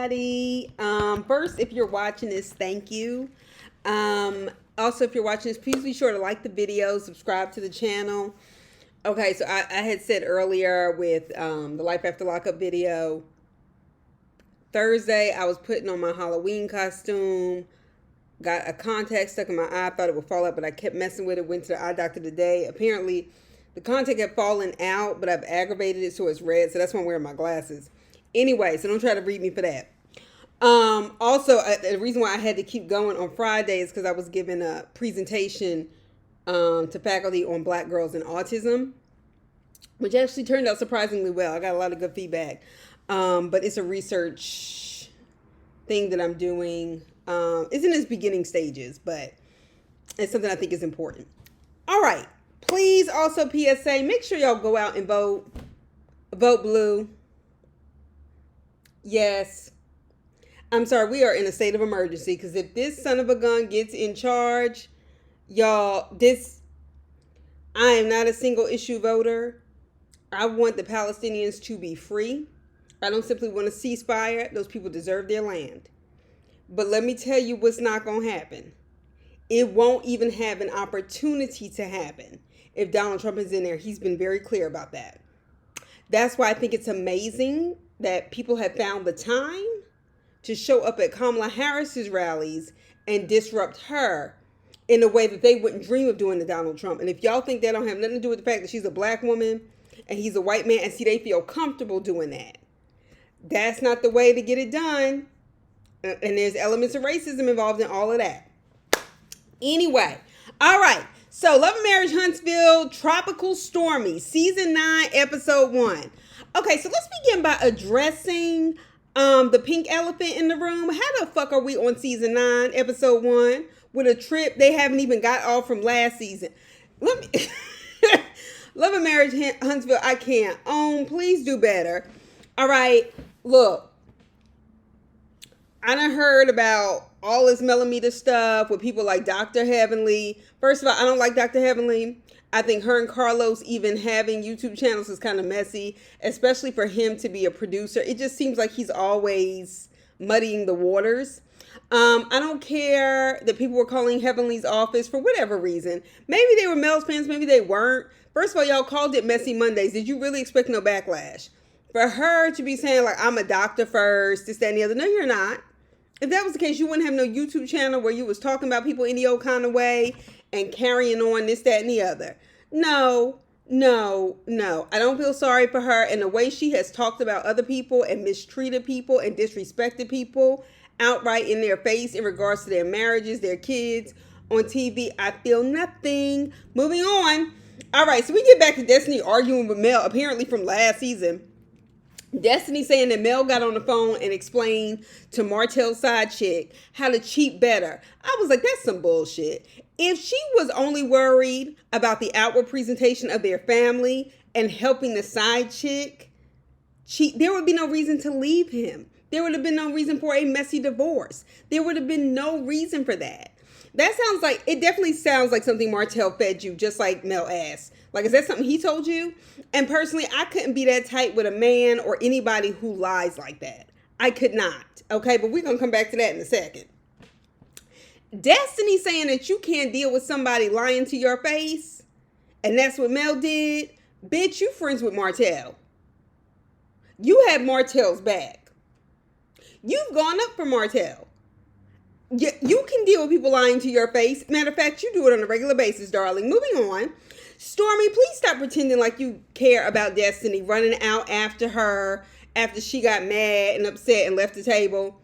everybody. First, if you're watching this, thank you. Also, if you're watching this, please be sure to like the video, subscribe to the channel. Okay, so I had said earlier with the Life After Lockup video, Thursday I was putting on my Halloween costume, got a contact stuck in my eye, thought it would fall out, but I kept messing with it, went to the eye doctor today. Apparently, the contact had fallen out, but I've aggravated it so it's red, so that's why I'm wearing my glasses. Anyway, so don't try to read me for that. Also, the reason why I had to keep going on Friday is because I was giving a presentation to faculty on Black girls and autism, which actually turned out surprisingly well. I got a lot of good feedback. But it's a research thing that I'm doing. It's in its beginning stages, but it's something I think is important. All right. Please also PSA, make sure y'all go out and vote. Vote blue. Yes. I'm sorry, we are in a state of emergency because if this son of a gun gets in charge, y'all, I am not a single issue voter. I want the Palestinians to be free. I don't simply want a ceasefire. Those people deserve their land. But let me tell you what's not going to happen. It won't even have an opportunity to happen if Donald Trump is in there. He's been very clear about that. That's why I think it's amazing that people have found the time to show up at Kamala Harris's rallies and disrupt her in a way that they wouldn't dream of doing to Donald Trump. And if y'all think that don't have nothing to do with the fact that she's a black woman and he's a white man, and see, they feel comfortable doing that. That's not the way to get it done. And there's elements of racism involved in all of that. Anyway, all right. So, Love and Marriage Huntsville, Tropical Stormi, Season 9, Episode 1. Okay, so let's begin by addressing the pink elephant in the room. How the fuck are we on Season 9, Episode 1, with a trip they haven't even got off from last season? Let me... Love and Marriage Huntsville, I can't. Please do better. All right, look. I done heard about all this millimeter stuff with people like Dr. Heavenly. First of all, I don't like Dr. Heavenly. I think her and Carlos even having YouTube channels is kind of messy, especially for him to be a producer. It just seems like he's always muddying the waters. I don't care that people were calling Heavenly's office for whatever reason. Maybe they were Mel's fans, maybe they weren't. First of all, y'all called it Messy Mondays. Did you really expect no backlash? For her to be saying, like, I'm a doctor first, this, that, and the other. No, you're not. If that was the case, you wouldn't have no YouTube channel where you was talking about people any old kind of way and carrying on this, that, and the other. No. I don't feel sorry for her. And the way she has talked about other people and mistreated people and disrespected people outright in their face in regards to their marriages, their kids on TV, I feel nothing. Moving on. All right, so we get back to Destiny arguing with Mel, apparently from last season. Destiny saying that Mel got on the phone and explained to Martell's side chick how to cheat better. I was like, that's some bullshit. If she was only worried about the outward presentation of their family and helping the side chick cheat, there would be no reason to leave him. There would have been no reason for a messy divorce. There would have been no reason for that. It definitely sounds like something Martell fed you, just like Mel asked. Like, is that something he told you? And personally, I couldn't be that tight with a man or anybody who lies like that. I could not. Okay, but we're going to come back to that in a second. Destiny saying that you can't deal with somebody lying to your face, and that's what Mel did. Bitch, you friends with Martell. You had Martell's back. You've gone up for Martell. You can deal with people lying to your face. Matter of fact, you do it on a regular basis, darling. Moving on. Stormi, please stop pretending like you care about Destiny, running out after her after she got mad and upset and left the table.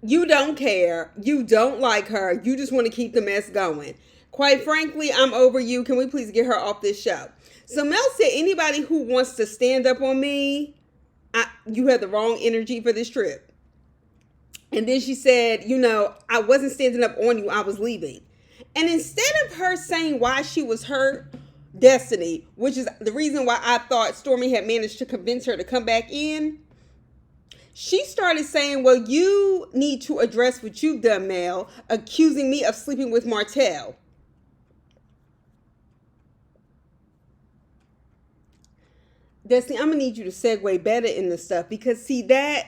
You don't care. You don't like her. You just want to keep the mess going. Quite frankly, I'm over you. Can we please get her off this show? So Mel said, anybody who wants to stand up on me, you have the wrong energy for this trip. And then she said, I wasn't standing up on you. I was leaving. And instead of her saying why she was hurt, Destiny, which is the reason why I thought Stormi had managed to convince her to come back in, she started saying, well, you need to address what you've done, Mel, accusing me of sleeping with Martell. Destiny, I'm going to need you to segue better in this stuff because, see, that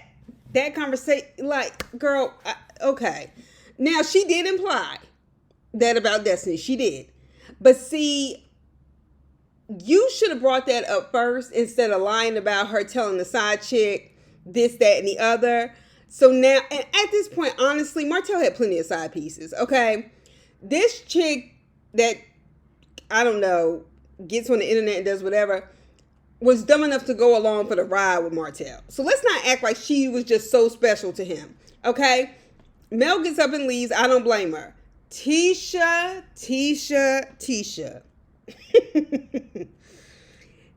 that conversation, like, girl, okay. Now, she did imply that about Destiny. She did. But see, you should have brought that up first instead of lying about her telling the side chick this, that, and the other. So now, and at this point, honestly, Martell had plenty of side pieces, okay? This chick that, I don't know, gets on the internet and does whatever, was dumb enough to go along for the ride with Martell. So let's not act like she was just so special to him, okay? Mel gets up and leaves. I don't blame her. Tisha.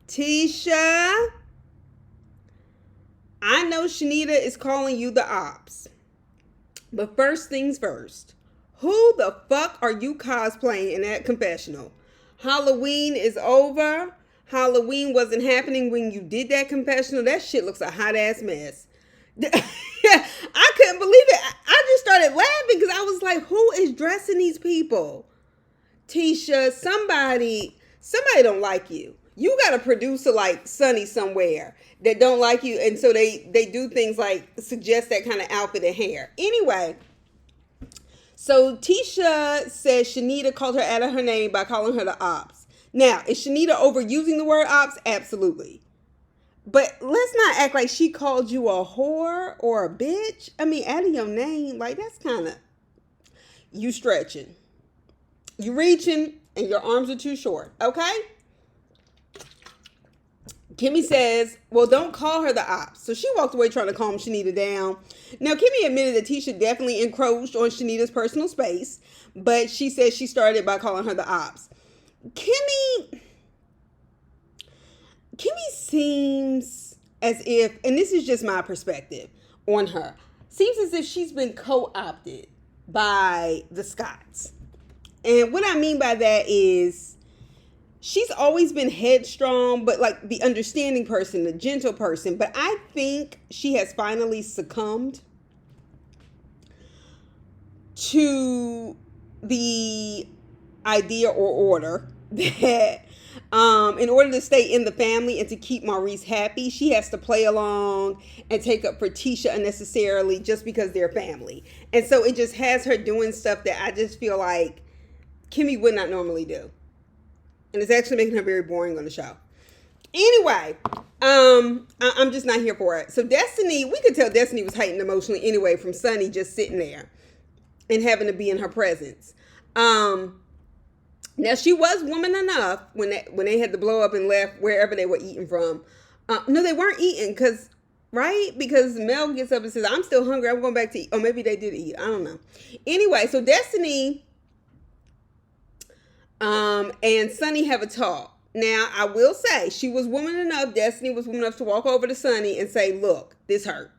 Tisha, I know Shanita is calling you the ops. But first things first, who the fuck are you cosplaying in that confessional? Halloween is over. Halloween wasn't happening when you did that confessional. That shit looks a hot ass mess. I couldn't believe it. I just started laughing because I was like, who is dressing these people? Tisha, somebody don't like you. You got a producer like Sunny somewhere that don't like you. And so they do things like suggest that kind of outfit and hair. Anyway, so Tisha says Shanita called her out of her name by calling her the ops. Now, is Shanita overusing the word ops? Absolutely. But let's not act like she called you a whore or a bitch. I mean, out of your name, like that's kind of, you stretching. You reaching and your arms are too short, okay? Kimmy says, well, don't call her the ops. So she walked away trying to calm Shanita down. Now, Kimmy admitted that Tisha definitely encroached on Shanita's personal space, but she says she started by calling her the ops. Kimmy seems as if, and this is just my perspective on her, seems as if she's been co-opted by the Scotts. And what I mean by that is she's always been headstrong, but like the understanding person, the gentle person. But I think she has finally succumbed to the idea or order that in order to stay in the family and to keep Maurice happy, she has to play along and take up for Tisha unnecessarily just because they're family. And so it just has her doing stuff that I just feel like Kimmy would not normally do. And it's actually making her very boring on the show. Anyway, I'm just not here for it. So Destiny, we could tell Destiny was heightened emotionally anyway from Sunny just sitting there and having to be in her presence. Now she was woman enough when they had to blow up and left wherever they were eating from. No, they weren't eating because Mel gets up and says, I'm still hungry. I'm going back to eat. Or maybe they did eat. I don't know. Anyway, so Destiny and Sunny have a talk. Now, I will say she was woman enough. Destiny was woman enough to walk over to Sunny and say, look, this hurt.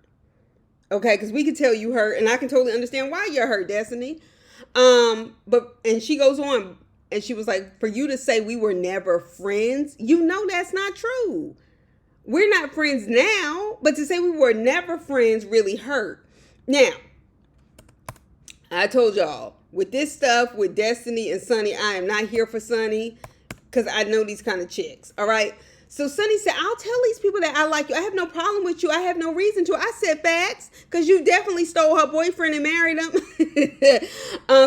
Okay, because we can tell you hurt, and I can totally understand why you're hurt, Destiny. And she goes on, and she was like, for you to say we were never friends, you know that's not true. We're not friends now, but to say we were never friends really hurt. Now, I told y'all, with this stuff, with Destiny and Sunny, I am not here for Sunny because I know these kind of chicks, all right? So Sunny said, I'll tell these people that I like you. I have no problem with you. I have no reason to. I said facts because you definitely stole her boyfriend and married him.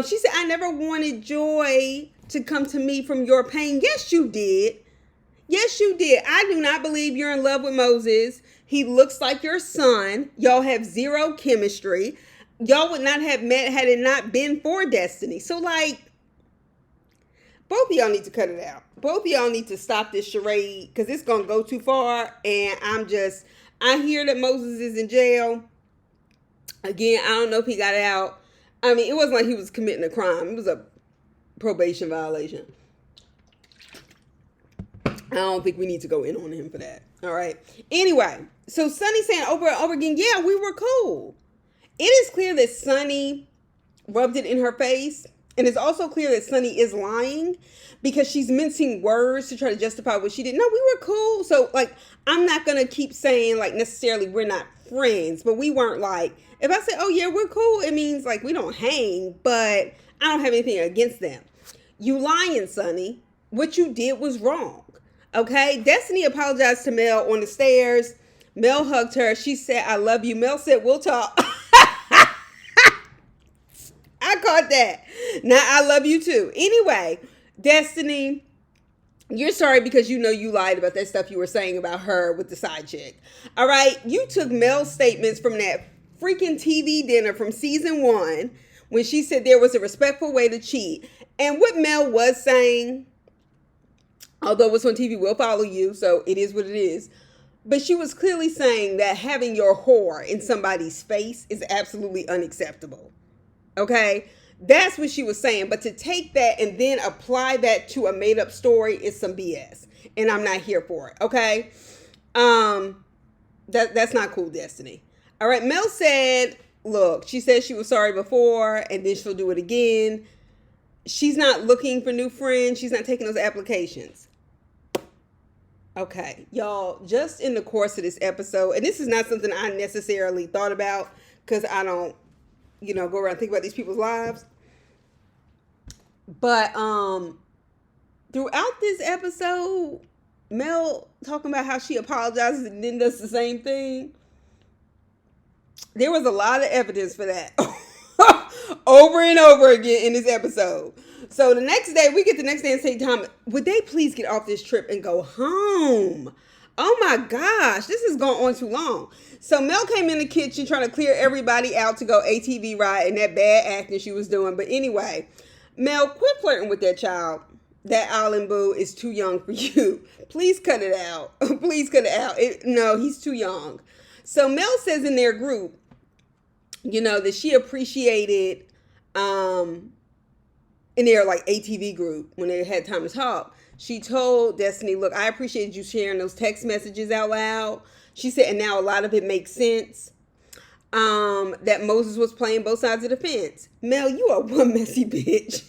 She said, I never wanted joy to come to me from your pain. Yes, you did. Yes, you did. I do not believe you're in love with Moses. He looks like your son. Y'all have zero chemistry. Y'all would not have met had it not been for Destiny. So, like, both of y'all need to cut it out. Both of y'all need to stop this charade because it's going to go too far. And I hear that Moses is in jail. Again, I don't know if he got out. I mean, it wasn't like he was committing a crime. It was a probation violation. I don't think we need to go in on him for that. All right. Anyway, so Sunny saying over and over again, yeah, we were cool. It is clear that Sunny rubbed it in her face. And it's also clear that Sunny is lying because she's mincing words to try to justify what she did. No, we were cool. So, like, I'm not going to keep saying, like, necessarily we're not friends. But we weren't like, if I say, oh, yeah, we're cool, it means, like, we don't hang. But I don't have anything against them. You lying, Sunny. What you did was wrong. Okay? Destiny apologized to Mel on the stairs. Mel hugged her. She said, I love you. Mel said, we'll talk. I caught that. Now I love you too. Anyway, Destiny, you're sorry because you know you lied about that stuff you were saying about her with the side chick. All right. You took Mel's statements from that freaking TV dinner from season 1 when she said there was a respectful way to cheat. And what Mel was saying, although what's on TV will follow you, so it is what it is. But she was clearly saying that having your whore in somebody's face is absolutely unacceptable. Okay? That's what she was saying. But to take that and then apply that to a made-up story is some BS. And I'm not here for it. Okay? That's not cool, Destiny. All right, Mel said, look, she said she was sorry before and then she'll do it again. She's not looking for new friends. She's not taking those applications. Okay, y'all, just in the course of this episode, and this is not something I necessarily thought about because I don't, go around and think about these people's lives. But throughout this episode, Mel talking about how she apologizes and then does the same thing. There was a lot of evidence for that over and over again in this episode. So the next day, we get the next day and say, Tom, would they please get off this trip and go home? Oh my gosh, this has gone on too long. So Mel came in the kitchen trying to clear everybody out to go ATV ride and that bad acting she was doing. But anyway, Mel, quit flirting with that child. That island boo is too young for you. Please cut it out. Please cut it out. No, he's too young. So Mel says in their group, that she appreciated, in their like ATV group, when they had time to talk, she told Destiny, look, I appreciate you sharing those text messages out loud. She said, and now a lot of it makes sense, that Moses was playing both sides of the fence. Mel, you are one messy bitch.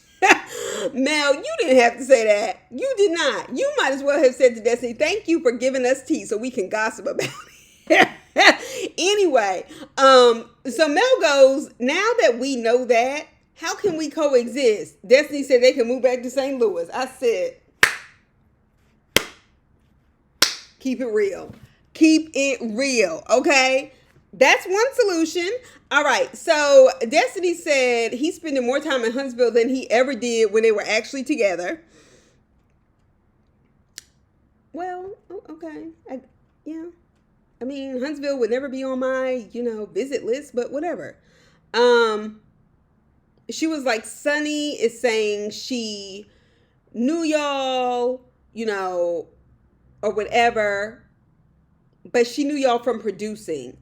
Mel, you didn't have to say that. You did not. You might as well have said to Destiny, thank you for giving us tea so we can gossip about it. Anyway, so Mel goes, now that we know that, how can we coexist? Destiny said they can move back to St. Louis. I said, keep it real. Keep it real, okay? That's one solution. All right, so Destiny said he's spending more time in Huntsville than he ever did when they were actually together. Well, okay. I mean, Huntsville would never be on my, visit list, but whatever. She was like, Sunny is saying she knew y'all, or whatever, but she knew y'all from producing.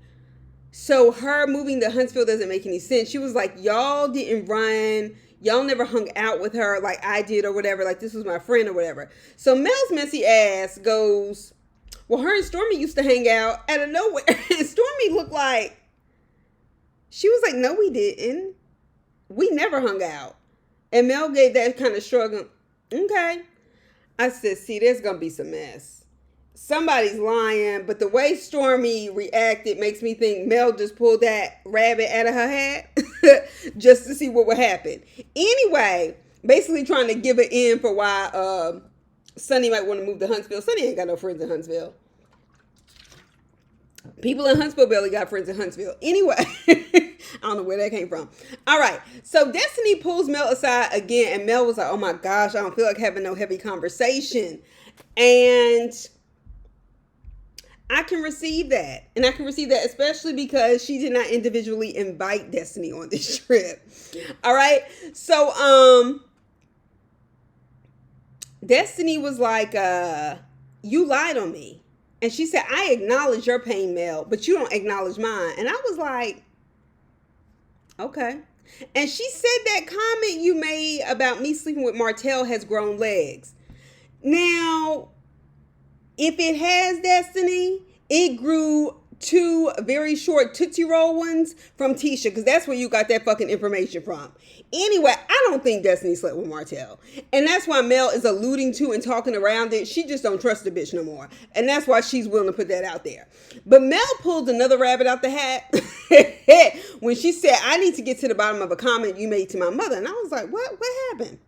So her moving to Huntsville doesn't make any sense. She was like, y'all didn't run. Y'all never hung out with her like I did or whatever. Like this was my friend or whatever. So Mel's messy ass goes, well, her and Stormi used to hang out out of nowhere. And Stormi looked like, she was like, no, we didn't. We never hung out. And Mel gave that kind of shrug. Okay. I said, see, there's going to be some mess. Somebody's lying, but the way Stormi reacted makes me think Mel just pulled that rabbit out of her hat just to see what would happen. Anyway, basically trying to give it in for why Sunny might want to move to Huntsville. Sunny ain't got no friends in Huntsville. People in Huntsville barely got friends in Huntsville. Anyway, I don't know where that came from. All right. So Destiny pulls Mel aside again. And Mel was like, oh my gosh, I don't feel like having no heavy conversation. And I can receive that. And I can receive that especially because she did not individually invite Destiny on this trip. All right. So, Destiny was like, you lied on me. And she said, I acknowledge your pain, Mel, but you don't acknowledge mine. And I was like, okay. And she said that comment you made about me sleeping with Martell has grown legs. Now, if it has, Destiny, it grew 2 very short Tootsie Roll ones from Tisha, because that's where you got that fucking information from. Anyway, I don't think Destiny slept with Martell. And that's why Mel is alluding to and talking around it. She just don't trust the bitch no more. And that's why she's willing to put that out there. But Mel pulled another rabbit out the hat when she said, I need to get to the bottom of a comment you made to my mother. And I was like, what happened?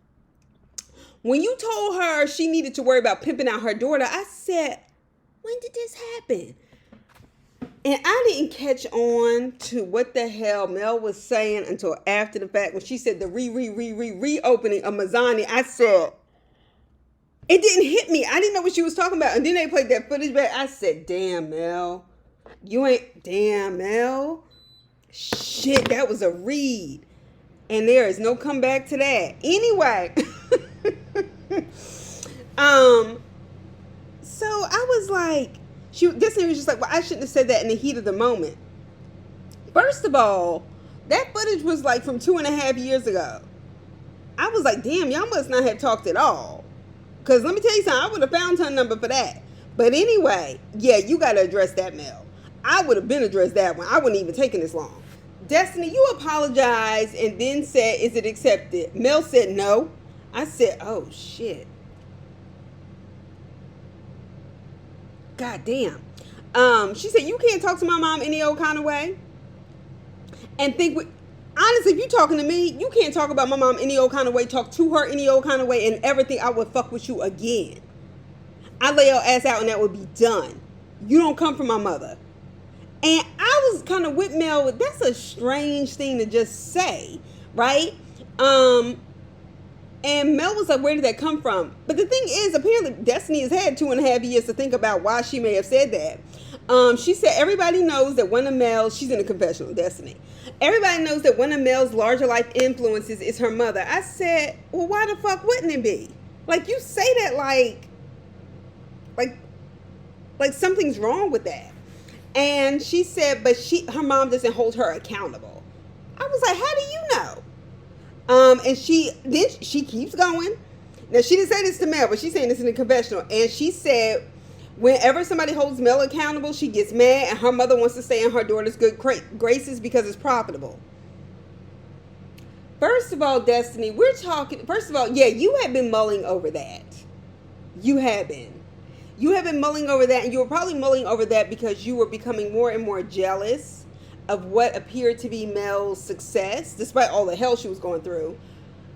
When you told her she needed to worry about pimping out her daughter, I said, when did this happen? And I didn't catch on to what the hell Mel was saying until after the fact when she said the reopening of Mazzani. I said, it didn't hit me. I didn't know what she was talking about. And then they played that footage back. I said, damn, Mel. Damn, Mel. Shit, that was a read. And there is no comeback to that. Anyway. So I was like, Destiny was just like, well, I shouldn't have said that in the heat of the moment. First of all, that footage was like from 2.5 years ago. I was like, damn, y'all must not have talked at all. Because let me tell you something, I would have found her number for that. But anyway, yeah, you got to address that, Mel. I would have been addressed that one. I wouldn't even taken this long. Destiny, you apologized and then said, is it accepted? Mel said no. I said, oh, shit. God damn. She said, you can't talk to my mom any old kind of way. And honestly, if you talking to me, you can't talk about my mom any old kind of way, talk to her any old kind of way, and everything. I would fuck with you again. I lay your ass out and that would be done. You don't come from my mother. And I was kind of with Mel. That's a strange thing to just say, right? And Mel was like, where did that come from? But the thing is, apparently Destiny has had 2.5 years to think about why she may have said that. She said, everybody knows that one of Mel's, she's in a confessional, Destiny. Everybody knows that one of Mel's larger life influences is her mother. I said, well, why the fuck wouldn't it be? Like, you say that like something's wrong with that. And she said, but her mom doesn't hold her accountable. I was like, how do you know? And she keeps going. Now, she didn't say this to Mel, but she's saying this in the confessional. And she said, whenever somebody holds Mel accountable, she gets mad, and her mother wants to stay in her daughter's good graces because it's profitable. First of all, Destiny, yeah, you have been mulling over that. You have been. You have been mulling over that, and you were probably mulling over that because you were becoming more and more jealous of what appeared to be Mel's success, despite all the hell she was going through,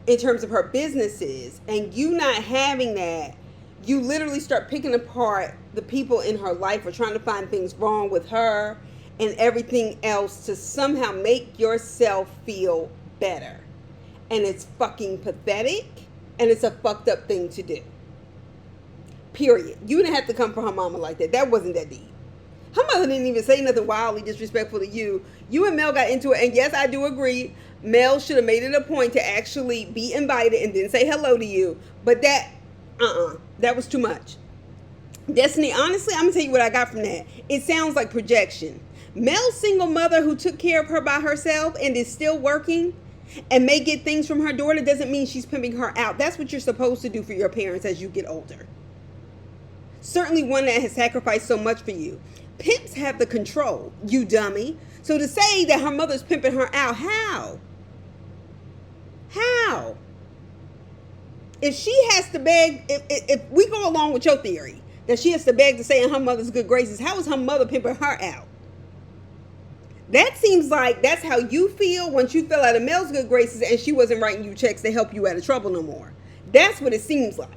in terms of her businesses. And you not having that, you literally start picking apart the people in her life or trying to find things wrong with her and everything else to somehow make yourself feel better. And it's fucking pathetic, and it's a fucked up thing to do. Period. You didn't have to come for her mama like that. That wasn't that deep. Her mother didn't even say nothing wildly disrespectful to you. You and Mel got into it, and yes, I do agree. Mel should have made it a point to actually be invited and then say hello to you. But that was too much. Destiny, honestly, I'm going to tell you what I got from that. It sounds like projection. Mel's single mother who took care of her by herself and is still working and may get things from her daughter doesn't mean she's pimping her out. That's what you're supposed to do for your parents as you get older. Certainly one that has sacrificed so much for you. Pimps have the control, you dummy. So to say that her mother's pimping her out, how? How? If she has to beg, if we go along with your theory, that she has to beg to stay in her mother's good graces, how is her mother pimping her out? That seems like that's how you feel once you fell out of Mel's good graces and she wasn't writing you checks to help you out of trouble no more. That's what it seems like.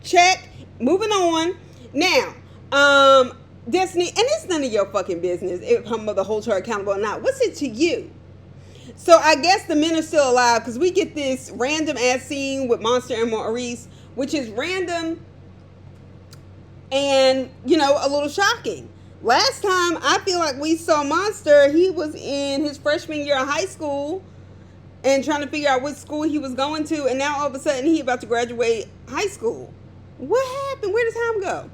Check. Moving on. Now, Destiny, and it's none of your fucking business if her mother holds her accountable or not. What's it to you? So I guess the men are still alive because we get this random ass scene with Monster and Maurice, which is random and, a little shocking. Last time I feel like we saw Monster, he was in his freshman year of high school and trying to figure out what school he was going to, and now all of a sudden he about to graduate high school. What happened? Where does time go?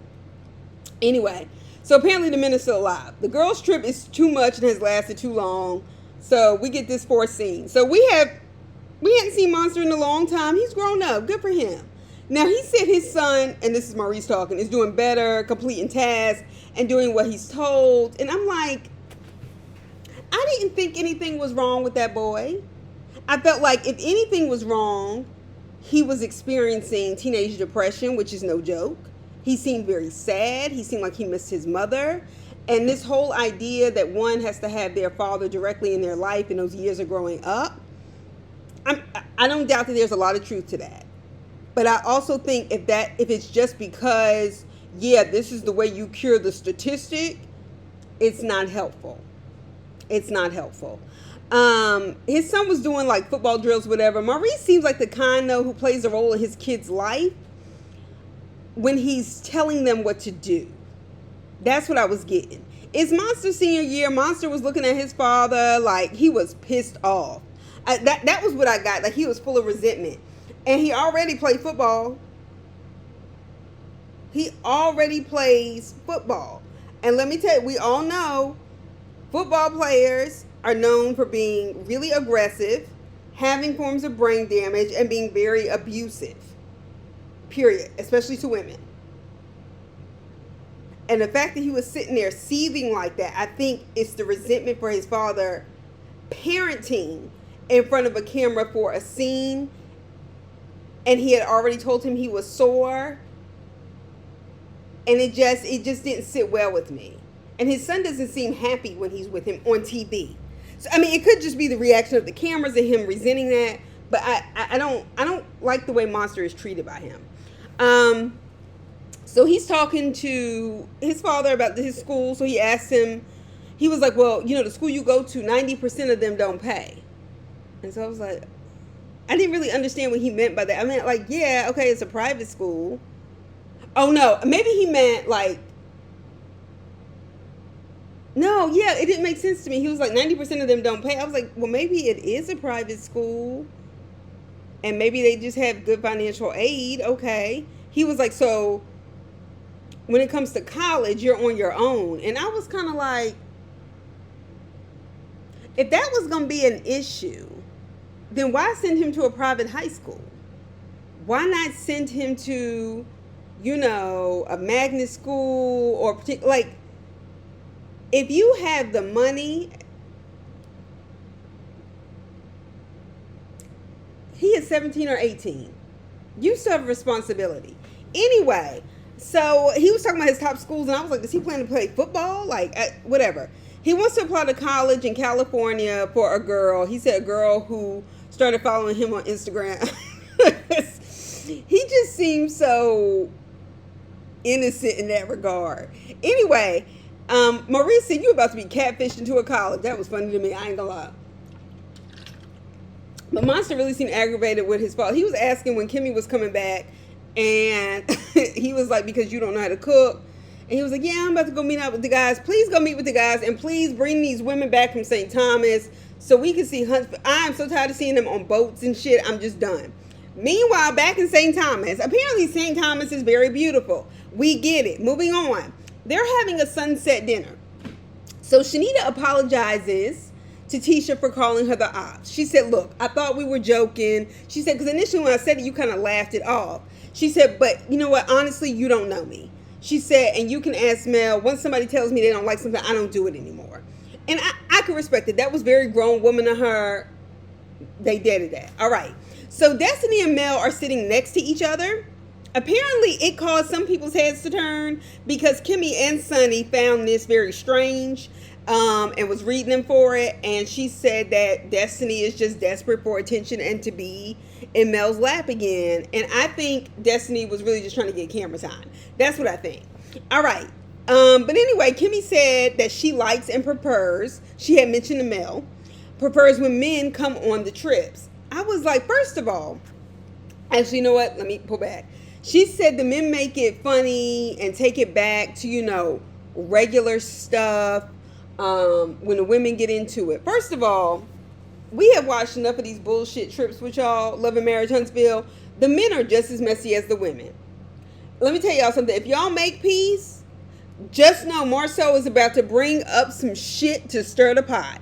Anyway, so apparently the men are still alive. The girls' trip is too much and has lasted too long. So we get this fourth scene. So we hadn't seen Monster in a long time. He's grown up. Good for him. Now he said his son, and this is Maurice talking, is doing better, completing tasks, and doing what he's told. And I'm like, I didn't think anything was wrong with that boy. I felt like if anything was wrong, he was experiencing teenage depression, which is no joke. He seemed very sad. He seemed like he missed his mother. And this whole idea that one has to have their father directly in their life in those years of growing up, I don't doubt that there's a lot of truth to that. But I also think if it's just because, yeah, this is the way you cure the statistic, it's not helpful. It's not helpful. His son was doing like football drills, whatever. Maurice seems like the kind though who plays a role in his kid's life when he's telling them what to do. That's what I was getting. It's Monster senior year. Monster was looking at his father like he was pissed off. That was what I got. Like he was full of resentment. And he already played football. He already plays football. And let me tell you, we all know football players are known for being really aggressive, having forms of brain damage, and being very abusive. Period. Especially to women. And the fact that he was sitting there seething like that, I think it's the resentment for his father parenting in front of a camera for a scene. And he had already told him he was sore. And it just didn't sit well with me. And his son doesn't seem happy when he's with him on TV. So I mean, it could just be the reaction of the cameras and him resenting that. But I don't like the way Monster is treated by him. So he's talking to his father about his school. So he asked him, he was like, well, you know, the school you go to, 90% of them don't pay. And so I was like, I didn't really understand what he meant by that. I meant like, yeah, okay, it's a private school. Oh, no, maybe he meant like, no, yeah, it didn't make sense to me. He was like, 90% of them don't pay. I was like, well, maybe it is a private school. And maybe they just have good financial aid. Okay. He was like, so when it comes to college, you're on your own. And I was kind of like, if that was going to be an issue, then why send him to a private high school? Why not send him to, you know, a magnet school or like, if you have the money, he is 17 or 18. You still have a responsibility. Anyway, so he was talking about his top schools, and I was like, is he planning to play football? Like, whatever. He wants to apply to college in California for a girl. He said a girl who started following him on Instagram. He just seems so innocent in that regard. Anyway, Maurice said, you about to be catfished into a college. That was funny to me. I ain't gonna lie. But Monster really seemed aggravated with his father. He was asking when Kimmy was coming back, and he was like, because you don't know how to cook. And he was like, yeah, I'm about to go meet up with the guys. Please go meet with the guys, and please bring these women back from St. Thomas so we can see Huntsville. I am so tired of seeing them on boats and shit. I'm just done. Meanwhile, back in St. Thomas, apparently St. Thomas is very beautiful. We get it. Moving on. They're having a sunset dinner. So Shanita apologizes to Tisha for calling her the ops. She said, look, I thought we were joking. She said, because initially when I said it, you kind of laughed it off. She said, but you know what? Honestly, you don't know me. She said, and you can ask Mel, once somebody tells me they don't like something, I don't do it anymore. And I can respect it. That was very grown woman of her. They did that. All right. So Destiny and Mel are sitting next to each other. Apparently, it caused some people's heads to turn because Kimmy and Sonny found this very strange and was reading them for it. And she said that Destiny is just desperate for attention and to be in Mel's lap again. And I think Destiny was really just trying to get camera time. That's what I think. All right. But anyway, Kimmy said that she likes and prefers, she had mentioned to Mel, prefers when men come on the trips. I was like, first of all, actually, you know what? Let me pull back. She said the men make it funny and take it back to, you know, regular stuff when the women get into it. First of all, we have watched enough of these bullshit trips with y'all, Love and Marriage Huntsville. The men are just as messy as the women. Let me tell y'all something. If y'all make peace, just know Marceau is about to bring up some shit to stir the pot.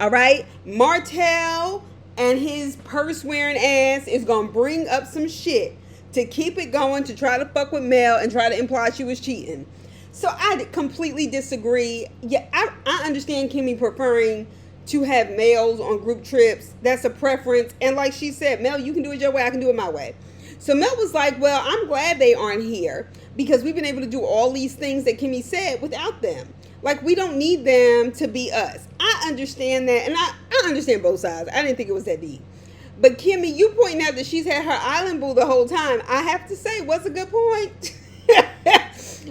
All right? Martell and his purse-wearing ass is going to bring up some shit to keep it going, to try to fuck with Mel and try to imply she was cheating. So I completely disagree. Yeah, I understand Kimmy preferring to have males on group trips. That's a preference. And like she said, Mel, you can do it your way, I can do it my way. So Mel was like, well, I'm glad they aren't here because we've been able to do all these things that Kimmy said without them. Like, we don't need them to be us. I understand that, and I understand both sides. I didn't think it was that deep. But Kimmy, you pointing out that she's had her island boo the whole time. I have to say, what's a good point?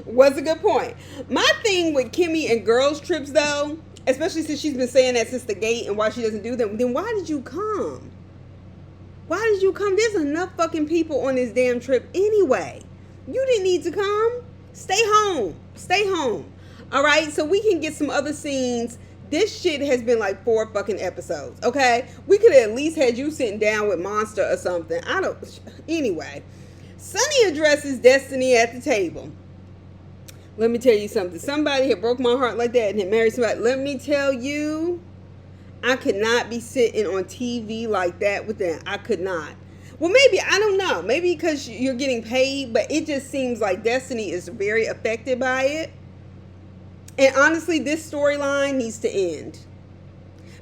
Was a good point. My thing with Kimmy and girls trips though, especially since she's been saying that since the gate and why she doesn't do them, then why did you come? Why did you come? There's enough fucking people on this damn trip anyway. You didn't need to come. Stay home. Stay home. All right? So we can get some other scenes. This shit has been like 4 fucking episodes. Okay? We could have at least had you sitting down with Monster or something. Anyway. Sunny addresses Destiny at the table. Let me tell you something. Somebody had broke my heart like that and had married somebody. Let me tell you, I could not be sitting on TV like that with them. I could not. Well, maybe, I don't know. Maybe because you're getting paid, but it just seems like Destiny is very affected by it. And honestly, this storyline needs to end.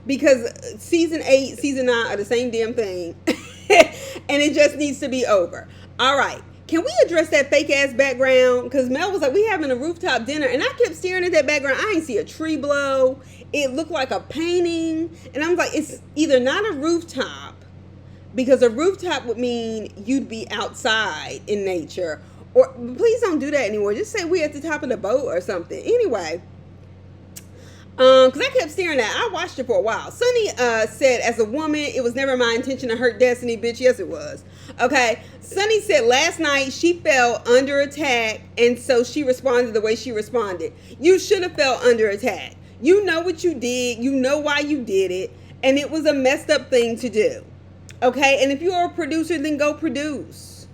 Because season 8, season 9 are the same damn thing. And it just needs to be over. All right. Can we address that fake ass background? Because Mel was like, we having a rooftop dinner. And I kept staring at that background. I ain't see a tree blow. It looked like a painting. And I was like, it's either not a rooftop. Because a rooftop would mean you'd be outside in nature. Or please don't do that anymore. Just say we at the top of the boat or something. Anyway. Because I kept staring at it. I watched it for a while. Sunny said, as a woman, it was never my intention to hurt Destiny, bitch. Yes, it was. Okay. Sunny said last night she fell under attack, and so she responded the way she responded. You should have fell under attack. You know what you did. You know why you did it. And it was a messed up thing to do. Okay? And if you're a producer, then go produce.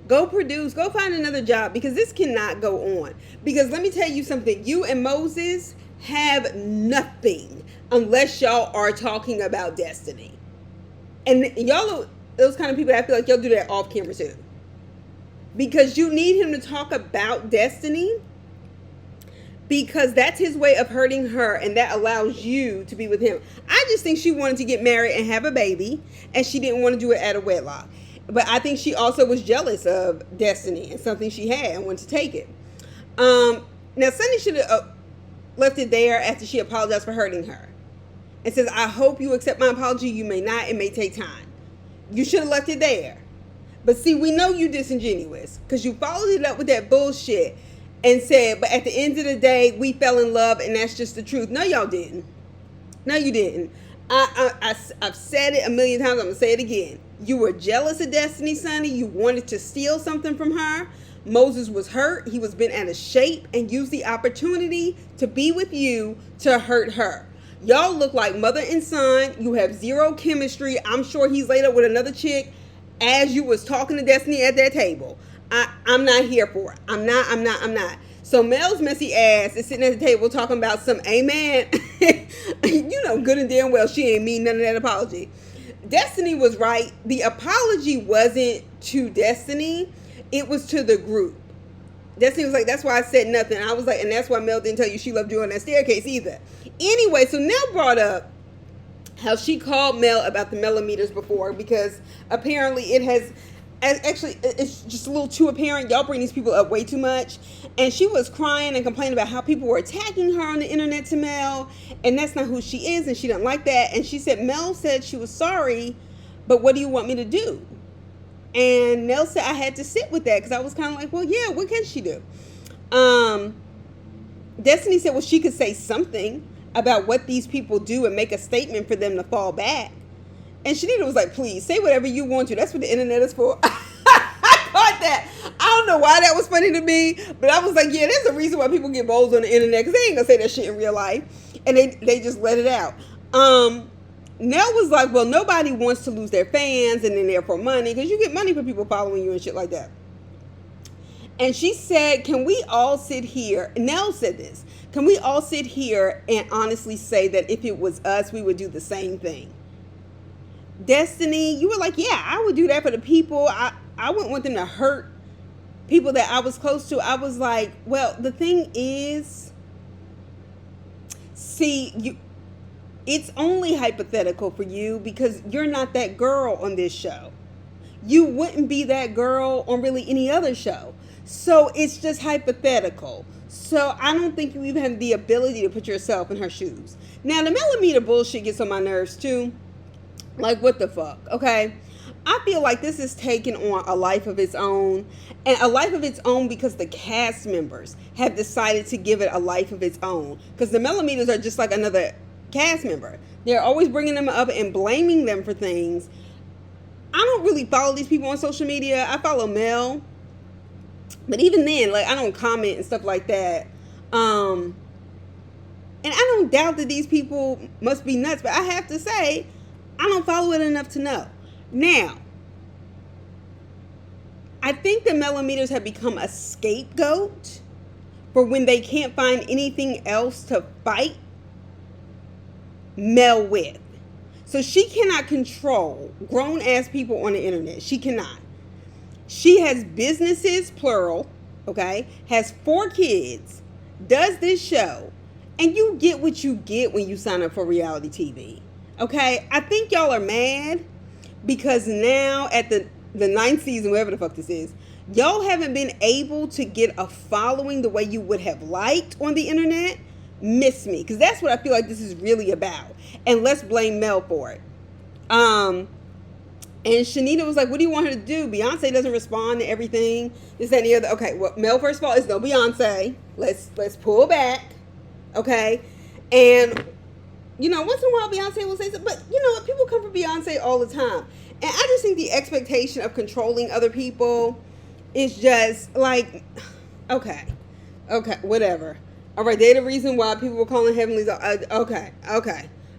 Go produce. Go find another job, because this cannot go on. Because let me tell you something. You and Moses have nothing unless y'all are talking about Destiny. And y'all are those kind of people that I feel like y'all do that off camera too. Because you need him to talk about Destiny, because that's his way of hurting her, and that allows you to be with him. I just think she wanted to get married and have a baby, and she didn't want to do it at a wedlock. But I think she also was jealous of Destiny and something she had and wanted to take it. Now Sunny should have left it there after she apologized for hurting her. And says, I hope you accept my apology. You may not. It may take time. You should have left it there. But see, we know you disingenuous, because you followed it up with that bullshit and said, but at the end of the day, we fell in love, and that's just the truth. No, y'all didn't. No, you didn't. I've said it a million times. I'm going to say it again. You were jealous of Destiny, Sunny. You wanted to steal something from her. Moses was hurt. He was bent out of shape and used the opportunity to be with you to hurt her. Y'all look like mother and son. You have zero chemistry. I'm sure he's laid up with another chick as you was talking to Destiny at that table. I'm not here for it. I'm not. So Mel's messy ass is sitting at the table talking about some amen. You know good and damn well she ain't mean none of that apology. Destiny was right. The apology wasn't to Destiny. It was to the group. Destiny was like, that's why I said nothing. I was like, and that's why Mel didn't tell you she loved you on that staircase either. Anyway, so Nell brought up how she called Mel about the millimeters before, because apparently it has, actually, it's just a little too apparent. Y'all bring these people up way too much. And she was crying and complaining about how people were attacking her on the internet to Mel, and that's not who she is, and she didn't like that. And she said, Mel said she was sorry, but what do you want me to do? And Nell said I had to sit with that, because I was kind of like, well, yeah, what can she do? Destiny said, well, she could say something about what these people do and make a statement for them to fall back. And Shanita was like, please, say whatever you want to. That's what the internet is for. I caught that. I don't know why that was funny to me, but I was like, yeah, there's a reason why people get bold on the internet, because they ain't going to say that shit in real life. And they just let it out. Nell was like, well, nobody wants to lose their fans and then they're for money, because you get money for people following you and shit like that. And she said, can we all sit here? Nell said this. Can we all sit here and honestly say that if it was us, we would do the same thing? Destiny, you were like, yeah, I would do that for the people. I wouldn't want them to hurt people that I was close to. I was like, well, the thing is, see, it's only hypothetical for you because you're not that girl on this show. You wouldn't be that girl on really any other show. So it's just hypothetical. So I don't think you even have the ability to put yourself in her shoes. Now, the millimeter bullshit gets on my nerves too. Like, what the fuck? Okay. I feel like this is taking on a life of its own, and a life of its own because the cast members have decided to give it a life of its own. Because the millimeters are just like another cast member. They're always bringing them up and blaming them for things. I don't really follow these people on social media. I follow Mel, but even then, like, I don't comment and stuff like that. And I don't doubt that these people must be nuts, but I have to say, I don't follow it enough to know. Now, I think the millimeters have become a scapegoat for when they can't find anything else to fight Mel with. So she cannot control grown-ass people on the internet. She cannot. She has businesses, plural, okay, has 4 kids, does this show, and you get what you get when you sign up for reality TV. Okay? I think y'all are mad because now at the 9th season, whatever the fuck this is, y'all haven't been able to get a following the way you would have liked on the internet. Miss me, because that's what I feel like this is really about. And let's blame Mel for it. And Shanita was like, what do you want her to do? Beyonce doesn't respond to everything. This, that, and the other. Okay, well, Mel, first of all, is no Beyonce. Let's pull back. Okay? And, you know, once in a while Beyonce will say something. But, you know what? People come for Beyonce all the time. And I just think the expectation of controlling other people is just like, okay, whatever. All right, they're the reason why people were calling Heavenly's. Okay.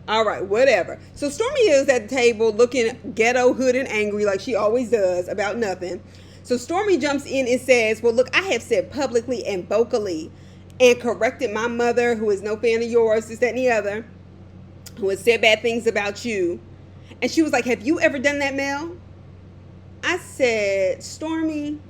All right, whatever. So Stormi is at the table looking ghetto, hood, and angry like she always does about nothing. So Stormi jumps in and says, well, look, I have said publicly and vocally and corrected my mother, who is no fan of yours, this, that, and the other, who has said bad things about you. And she was like, have you ever done that, Mel? I said, Stormi,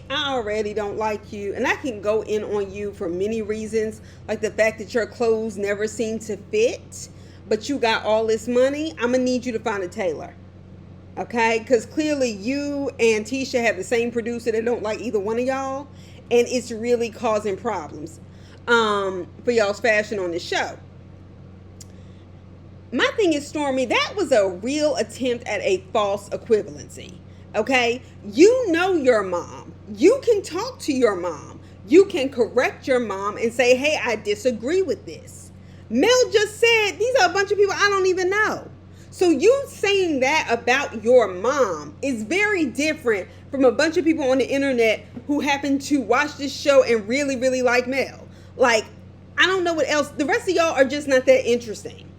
I already don't like you, and I can go in on you for many reasons, like the fact that your clothes never seem to fit, but you got all this money. I'm gonna need you to find a tailor, okay? Because clearly you and Tisha have the same producer that don't like either one of y'all, and it's really causing problems for y'all's fashion on the show. My thing is, Stormi, that was a real attempt at a false equivalency. Okay, you know your mom. You can talk to your mom. You can correct your mom and say, hey, I disagree with this. Mel just said, these are a bunch of people I don't even know. So you saying that about your mom is very different from a bunch of people on the internet who happen to watch this show and really, really like Mel. Like, I don't know what else. The rest of y'all are just not that interesting.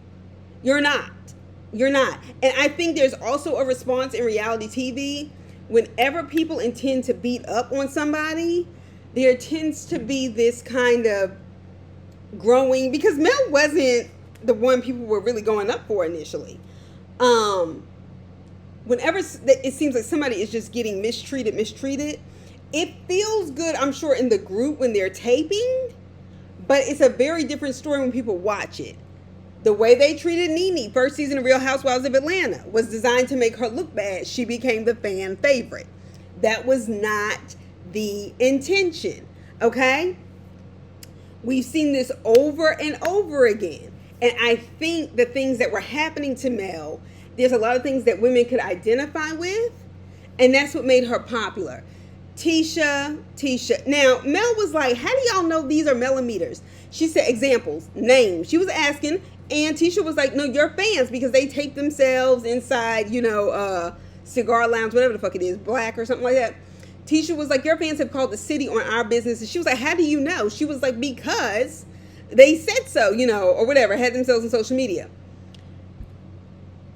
You're not. And I think there's also a response in reality TV. Whenever people intend to beat up on somebody, there tends to be this kind of growing, because Mel wasn't the one people were really going up for initially. Whenever it seems like somebody is just getting mistreated, it feels good, I'm sure, in the group when they're taping, but it's a very different story when people watch it. The way they treated Nene, first season of Real Housewives of Atlanta, was designed to make her look bad. She became the fan favorite. That was not the intention, okay? We've seen this over and over again. And I think the things that were happening to Mel, there's a lot of things that women could identify with, and that's what made her popular. Tisha. Now, Mel was like, how do y'all know these are millimeters? She said examples, names. She was asking, and Tisha was like, no, you're fans because they tape themselves inside, cigar lounge, whatever the fuck it is, Black or something like that. Tisha was like, your fans have called the city on our business. And she was like, how do you know? She was like, because they said so, or whatever, had themselves on social media.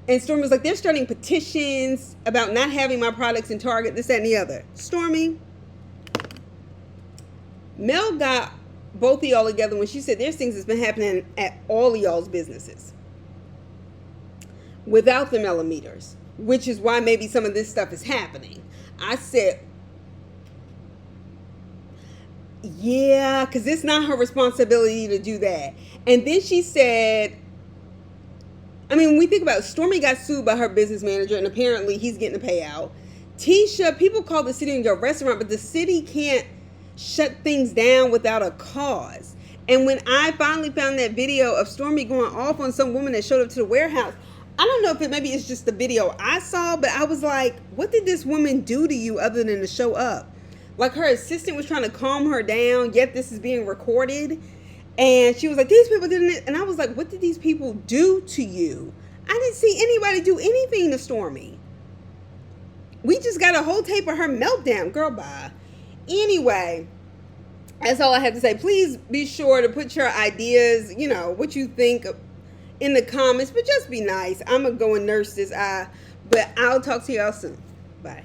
And Stormi was like, they're starting petitions about not having my products in Target, this, that, and the other. Stormi, Mel got both of y'all together when she said there's things that's been happening at all of y'all's businesses without the millimeters, which is why maybe some of this stuff is happening. I said, yeah, because it's not her responsibility to do that. And then she said, I mean, when we think about it, Stormi got sued by her business manager, and apparently he's getting a payout. Tisha, people call the city your restaurant, but the city can't shut things down without a cause. And when I finally found that video of Stormi going off on some woman that showed up to the warehouse, I don't know if maybe it's just the video I saw, but I was like, what did this woman do to you other than to show up? Like, her assistant was trying to calm her down, yet this is being recorded. And she was like, these people didn't it. And I was like, what did these people do to you? I didn't see anybody do anything to Stormi. We just got a whole tape of her meltdown. Girl, bye. Anyway, that's all I have to say. Please be sure to put your ideas, you know, what you think in the comments. But just be nice. I'm going to go and nurse this eye. But I'll talk to y'all soon. Bye.